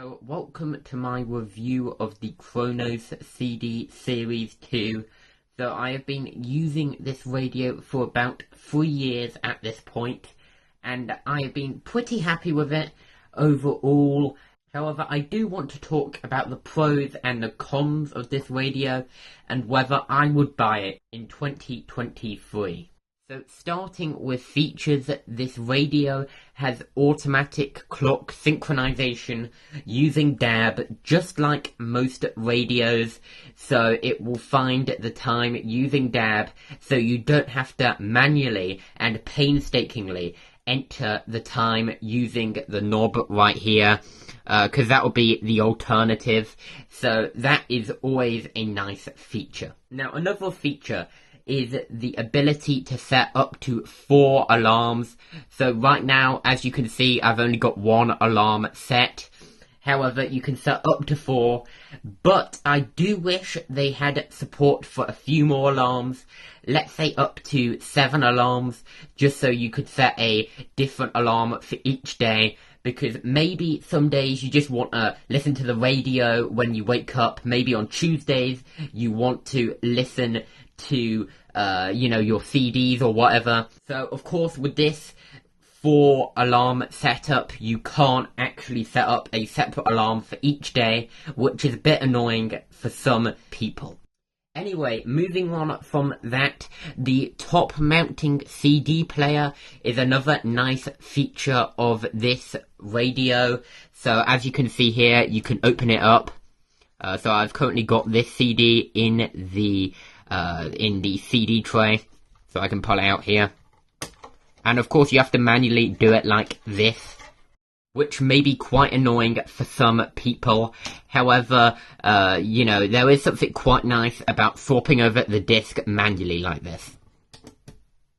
So, welcome to my review of the Chronos CD Series 2. So, I have been using this radio for about 3 years at this point, and I have been pretty happy with it overall. However, I do want to talk about the pros and the cons of this radio, and whether I would buy it in 2023. So starting with features, this radio has automatic clock synchronization using DAB, just like most radios. So it will find the time using DAB, so you don't have to manually and painstakingly enter the time using the knob right here, because that will be the alternative. So that is always a nice feature. Now, another feature is the ability to set up to 4 alarms. So right now, as you can see, I've only got 1 alarm set. However, you can set up to 4, but I do wish they had support for a few more alarms. Let's say up to 7 alarms, just so you could set a different alarm for each day. Because maybe some days you just want to listen to the radio when you wake up. Maybe on Tuesdays you want to listen to, your CDs or whatever. So, of course, with this 4 alarm setup, you can't actually set up a separate alarm for each day, which is a bit annoying for some people. Anyway, moving on from that, the top mounting CD player is another nice feature of this radio. So as you can see here, you can open it up. So I've currently got this CD in the CD tray, so I can pull it out here. And of course you have to manually do it like this, which may be quite annoying for some people. However, there is something quite nice about swapping over the disc manually like this.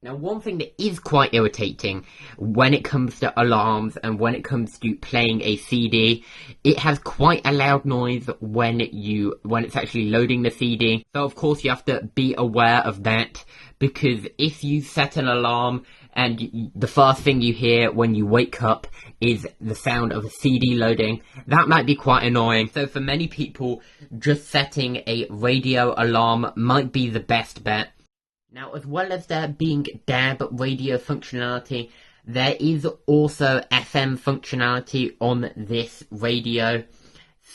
Now, one thing that is quite irritating when it comes to alarms and when it comes to playing a CD, it has quite a loud noise when it's actually loading the CD. So of course you have to be aware of that, because if you set an alarm and the first thing you hear when you wake up is the sound of a CD loading, that might be quite annoying. So for many people, just setting a radio alarm might be the best bet. Now, as well as there being DAB radio functionality, there is also FM functionality on this radio.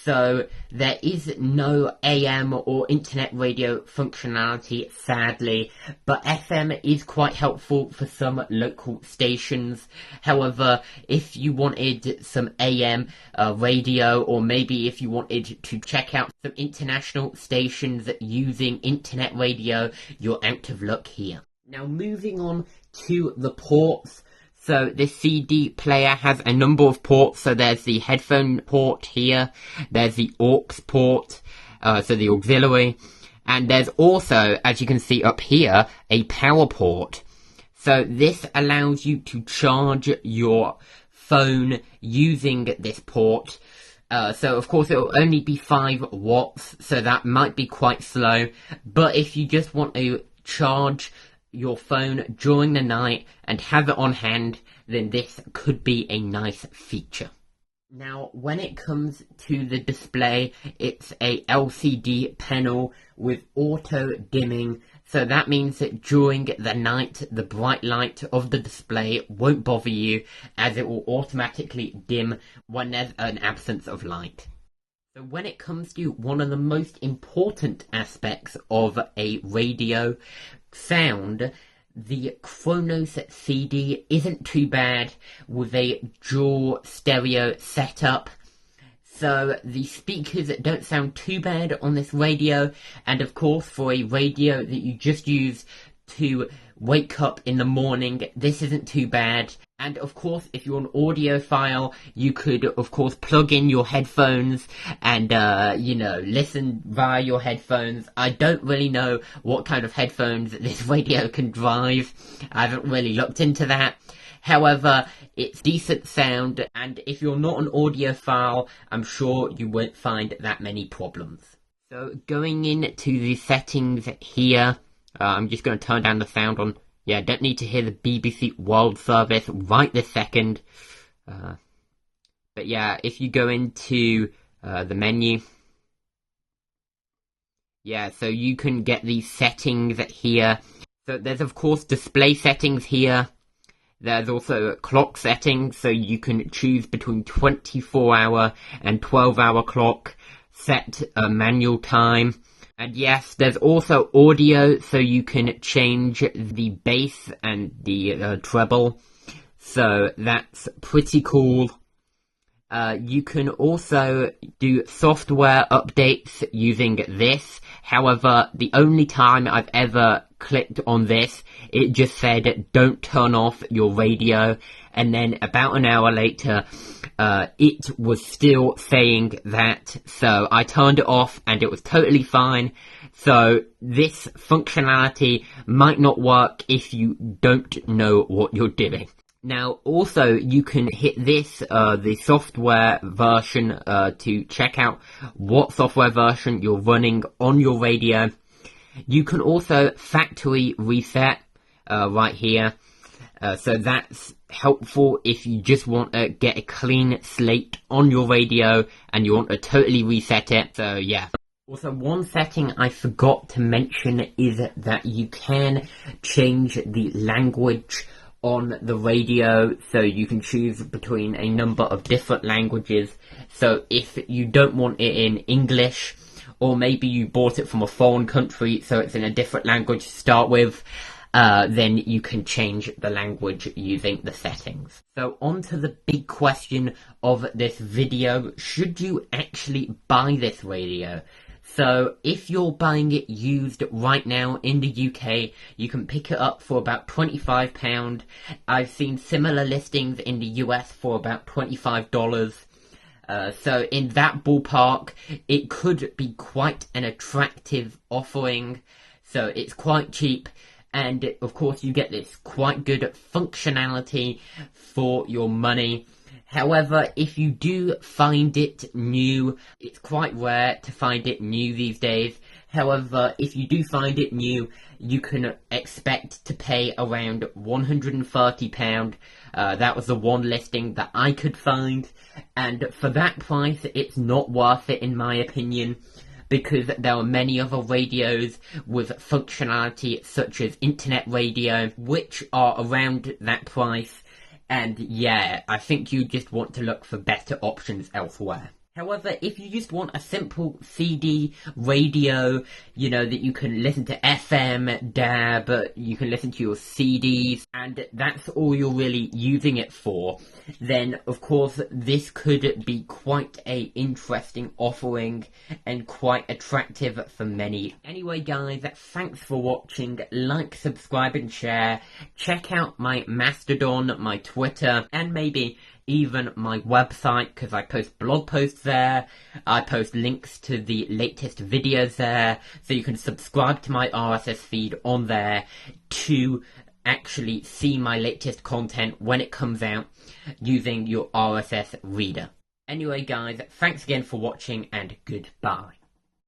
So there is no AM or internet radio functionality, sadly, but FM is quite helpful for some local stations. However, if you wanted some AM radio, or maybe if you wanted to check out some international stations using internet radio, you're out of luck here. Now, moving on to the ports. So this CD player has a number of ports. So there's the headphone port here, there's the aux port, so the auxiliary, and there's also, as you can see up here, a power port. So this allows you to charge your phone using this port. So of course it will only be 5 watts, so that might be quite slow, but if you just want to charge your phone during the night and have it on hand, then this could be a nice feature. Now, when it comes to the display, it's a LCD panel with auto dimming, so that means that during the night, the bright light of the display won't bother you, as it will automatically dim when there's an absence of light. So when it comes to one of the most important aspects of a radio, sound, the Chronos CD isn't too bad with a dual stereo setup. So the speakers don't sound too bad on this radio, and of course for a radio that you just use to wake up in the morning, this isn't too bad. And of course, if you're an audiophile, you could of course plug in your headphones and listen via your headphones. I don't really know what kind of headphones this radio can drive. I haven't really looked into that. However, it's decent sound, and if you're not an audiophile, I'm sure you won't find that many problems. So going into the settings here, I'm just going to turn down the sound on. Yeah, don't need to hear the BBC World Service right this second. But yeah, if you go into the menu, yeah, so you can get these settings here. So there's of course display settings here. There's also clock settings, so you can choose between 24-hour and 12-hour clock, set a manual time. And yes, there's also audio, so you can change the bass and the treble. So that's pretty cool. You can also do software updates using this. However, the only time I've ever clicked on this, it just said don't turn off your radio, and then about an hour later it was still saying that, so I turned it off and it was totally fine. So this functionality might not work if you don't know what you're doing. Now, also, you can hit this, the software version, to check out what software version you're running on your radio. You can also factory reset, right here. So that's helpful if you just want to get a clean slate on your radio and you want to totally reset it. So, yeah. Also, one setting I forgot to mention is that you can change the language on the radio, so you can choose between a number of different languages. So if you don't want it in English, or maybe you bought it from a foreign country so it's in a different language to start with, then you can change the language using the settings. So on to the big question of this video: should you actually buy this radio? So if you're buying it used right now in the UK, you can pick it up for about £25. I've seen similar listings in the US for about $25. So in that ballpark, it could be quite an attractive offering. So it's quite cheap. And of course you get this quite good functionality for your money. However, if you do find it new, it's quite rare to find it new these days. However, if you do find it new, you can expect to pay around £130. That was the one listing that I could find. And for that price, it's not worth it in my opinion, because there are many other radios with functionality such as internet radio, which are around that price. And yeah, I think you just want to look for better options elsewhere. However, if you just want a simple CD radio, you know, that you can listen to FM, DAB, you can listen to your CDs, and that's all you're really using it for, then of course this could be quite a interesting offering and quite attractive for many. Anyway guys, thanks for watching. Like, subscribe and share. Check out my Mastodon, my Twitter, and maybe even my website, because I post blog posts there. I post links to the latest videos there, so you can subscribe to my RSS feed on there to actually see my latest content when it comes out using your RSS reader. Anyway guys, thanks again for watching and goodbye.